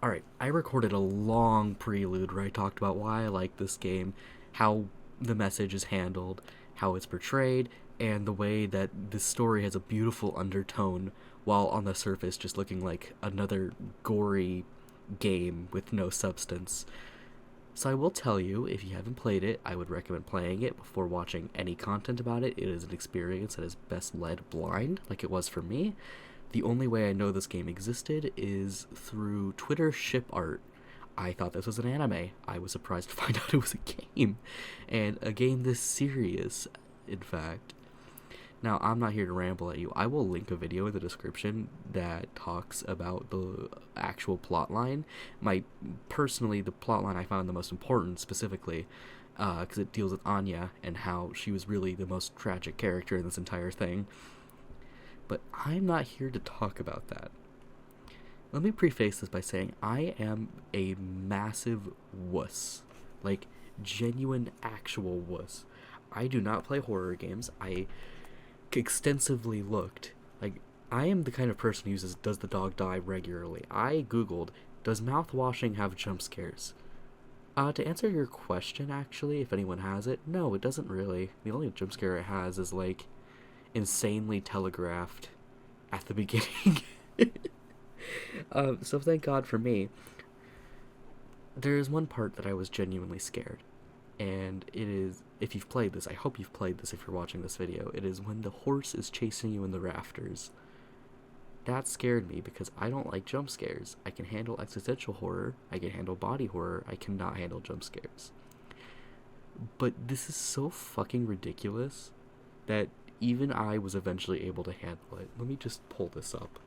Alright, I recorded a long prelude where I talked about why I like this game, how the message is handled, how it's portrayed, and the way that this story has a beautiful undertone while on the surface just looking like another gory game with no substance. So I will tell you, if you haven't played it, I would recommend playing it before watching any content about it. It is an experience that is best led blind, like it was for me. The only way I know this game existed is through Twitter ship art. I thought this was an anime. I was surprised to find out it was a game. And a game this serious, in fact. Now, I'm not here to ramble at you. I will link a video in the description that talks about the actual plot line. Personally, the plot line I found the most important specifically, because it deals with Anya and how she was really the most tragic character in this entire thing. But I'm not here to talk about that. Let me preface this by saying I am a massive wuss. Like, genuine, actual wuss. I do not play horror games. I extensively looked. Like, I am the kind of person who uses "does the dog die" regularly. I googled, does mouthwashing have jump scares? To answer your question, actually, if anyone has it, no, it doesn't really. The only jump scare it has is, like, insanely telegraphed at the beginning. So thank God for me. There is one part that I was genuinely scared. And it is, if you've played this, I hope you've played this if you're watching this video, it is when the horse is chasing you in the rafters. That scared me because I don't like jump scares. I can handle existential horror, I can handle body horror, I cannot handle jump scares. But this is so fucking ridiculous that even I was eventually able to handle it. Let me just pull this up.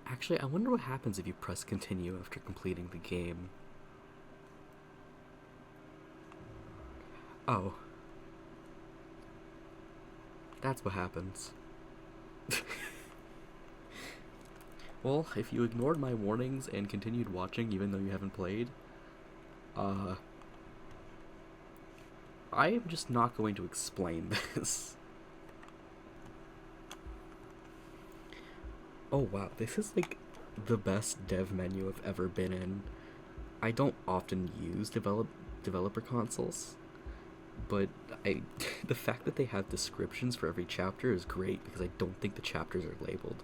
Actually, I wonder what happens if you press continue after completing the game. Oh. That's what happens. Well, if you ignored my warnings and continued watching even though you haven't played, I am just not going to explain this. Oh wow, this is like the best dev menu I've ever been in. I don't often use developer consoles, but the fact that they have descriptions for every chapter is great because I don't think the chapters are labeled.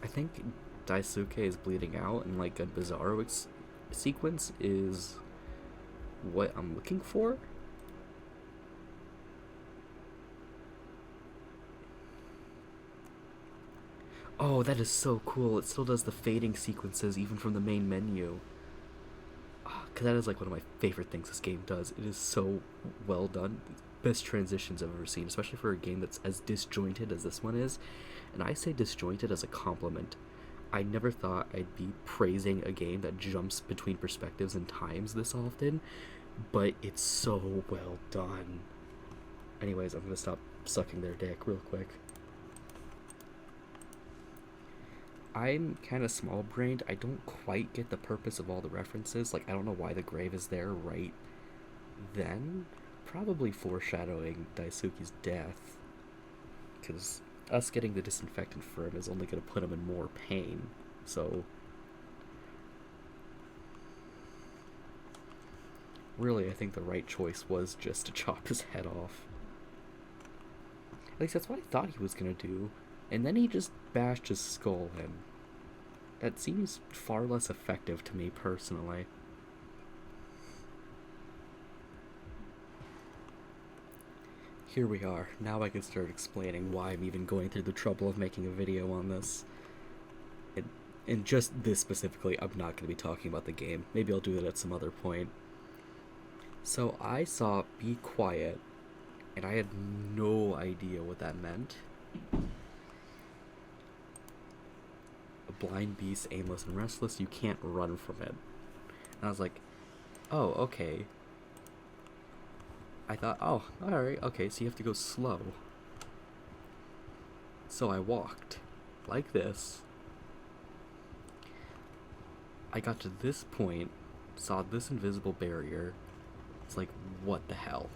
I think Daisuke is bleeding out and like a bizarro sequence is what I'm looking for. Oh, that is so cool. It still does the fading sequences even from the main menu. Because that is like one of my favorite things this game does. It is so well done. Best transitions I've ever seen, especially for a game that's as disjointed as this one is. And I say disjointed as a compliment. I never thought I'd be praising a game that jumps between perspectives and times this often, but it's so well done. Anyways, I'm gonna stop sucking their dick real quick. I'm kind of small-brained. I don't quite get the purpose of all the references. Like, I don't know why the grave is there right then. Probably foreshadowing Daisuke's death. Because us getting the disinfectant for him is only going to put him in more pain. So, really, I think the right choice was just to chop his head off. At least that's what I thought he was going to do. And then he just bashed his skull in. That seems far less effective to me personally. Here we are. Now I can start explaining why I'm even going through the trouble of making a video on this. And just this specifically, I'm not going to be talking about the game. Maybe I'll do that at some other point. So I saw "Be Quiet," and I had no idea what that meant. A blind beast, aimless and restless, you can't run from it. And I was like, oh, okay. I thought, oh, alright, okay, so you have to go slow. So I walked, like this. I got to this point, saw this invisible barrier. It's like, what the hell?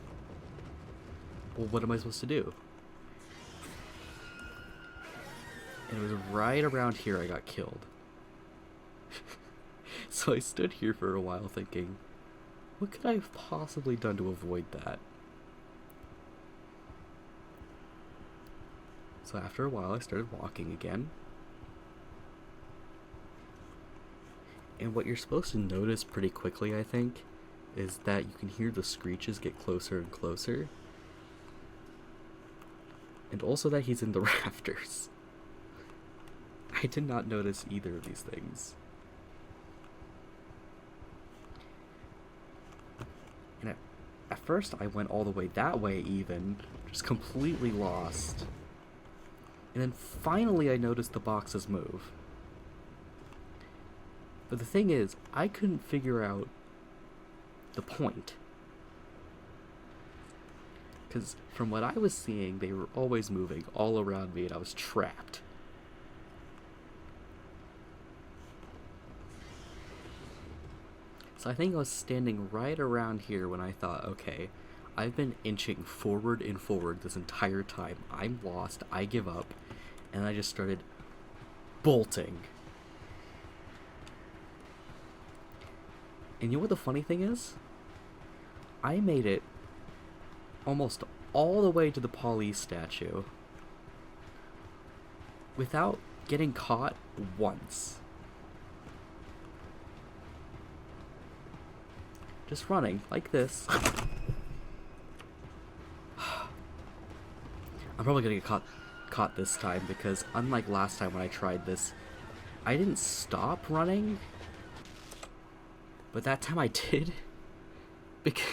Well, what am I supposed to do? And it was right around here I got killed. So I stood here for a while thinking, what could I have possibly done to avoid that? So after a while I started walking again. And what you're supposed to notice pretty quickly, I think, is that you can hear the screeches get closer and closer. And also that he's in the rafters. I did not notice either of these things. And at first I went all the way that way even, just completely lost. And then finally I noticed the boxes move. But the thing is, I couldn't figure out the point. Because from what I was seeing, they were always moving all around me and I was trapped. So I think I was standing right around here when I thought, okay, I've been inching forward and forward this entire time. I'm lost, I give up, and I just started bolting. And you know what the funny thing is? I made it almost all the way to the Polle statue without getting caught once. Just running like this. I'm probably gonna get caught this time because unlike last time when I tried this, I didn't stop running. But that time I did. Because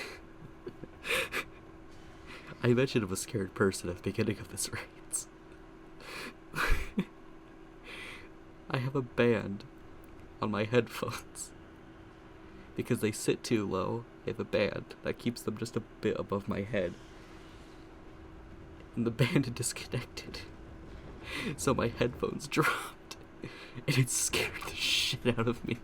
I mentioned I'm a scared person at the beginning of this race. I have a band on my headphones. Because they sit too low, I have a band that keeps them just a bit above my head. And the band had disconnected. So my headphones dropped. And it scared the shit out of me.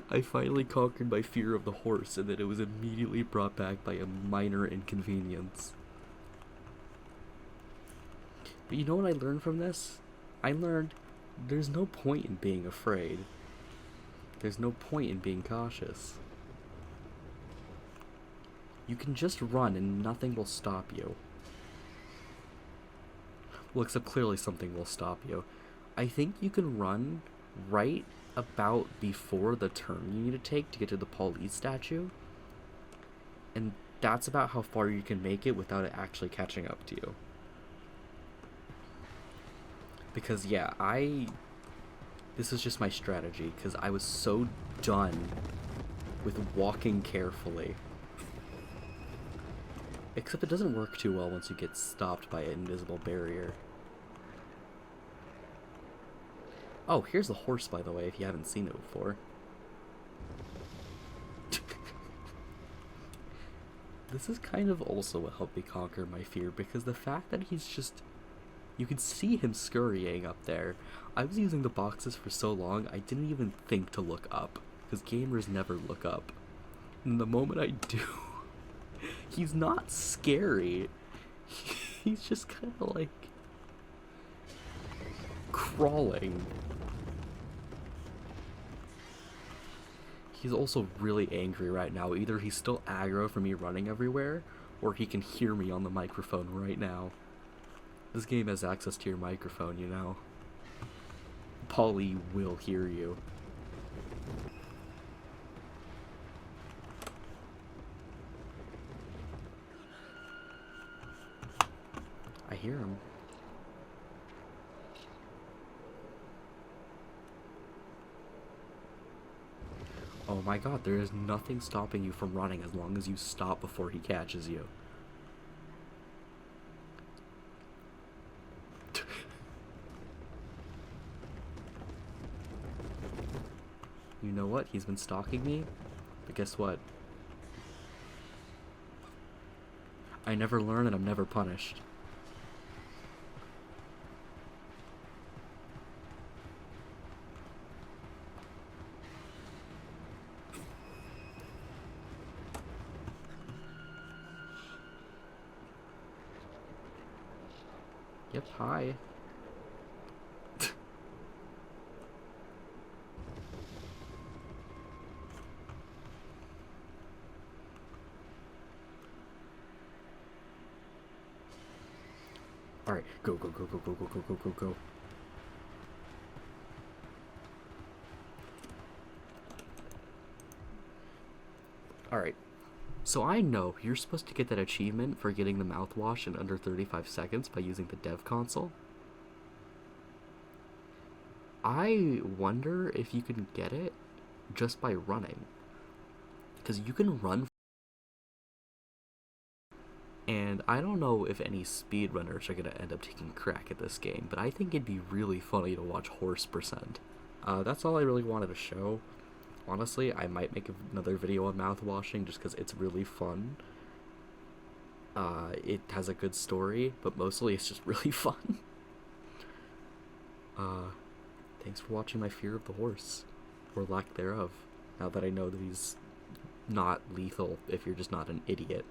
I finally conquered my fear of the horse, and then it was immediately brought back by a minor inconvenience. But you know what I learned from this? I learned there's no point in being afraid. There's no point in being cautious. You can just run and nothing will stop you. Well, except clearly something will stop you. I think you can run right about before the turn you need to take to get to the Polle statue. And that's about how far you can make it without it actually catching up to you. Because yeah, this is just my strategy, because I was so done with walking carefully. Except it doesn't work too well once you get stopped by an invisible barrier. Oh, here's the horse, by the way, if you haven't seen it before. This is kind of also what helped me conquer my fear, because the fact that he's just... You can see him scurrying up there. I was using the boxes for so long, I didn't even think to look up, because gamers never look up. And the moment I do, he's not scary. He's just kind of like... crawling. He's also really angry right now. Either he's still aggro for me running everywhere, or he can hear me on the microphone right now. This game has access to your microphone, you know. Polle will hear you. I hear him. Oh my god, there is nothing stopping you from running as long as you stop before he catches you. You know what? He's been stalking me, but guess what? I never learn and I'm never punished. Yep, hi. Alright, go, go, go, go, go, go, go, go, go, go. Alright, so I know you're supposed to get that achievement for getting the mouthwash in under 35 seconds by using the dev console. I wonder if you can get it just by running. Because you can run. And I don't know if any speedrunners are going to end up taking crack at this game, but I think it'd be really funny to watch horse percent. That's all I really wanted to show. Honestly, I might make another video on mouthwashing just because it's really fun. It has a good story, but mostly it's just really fun. Thanks for watching my fear of the horse, or lack thereof, now that I know that he's not lethal if you're just not an idiot.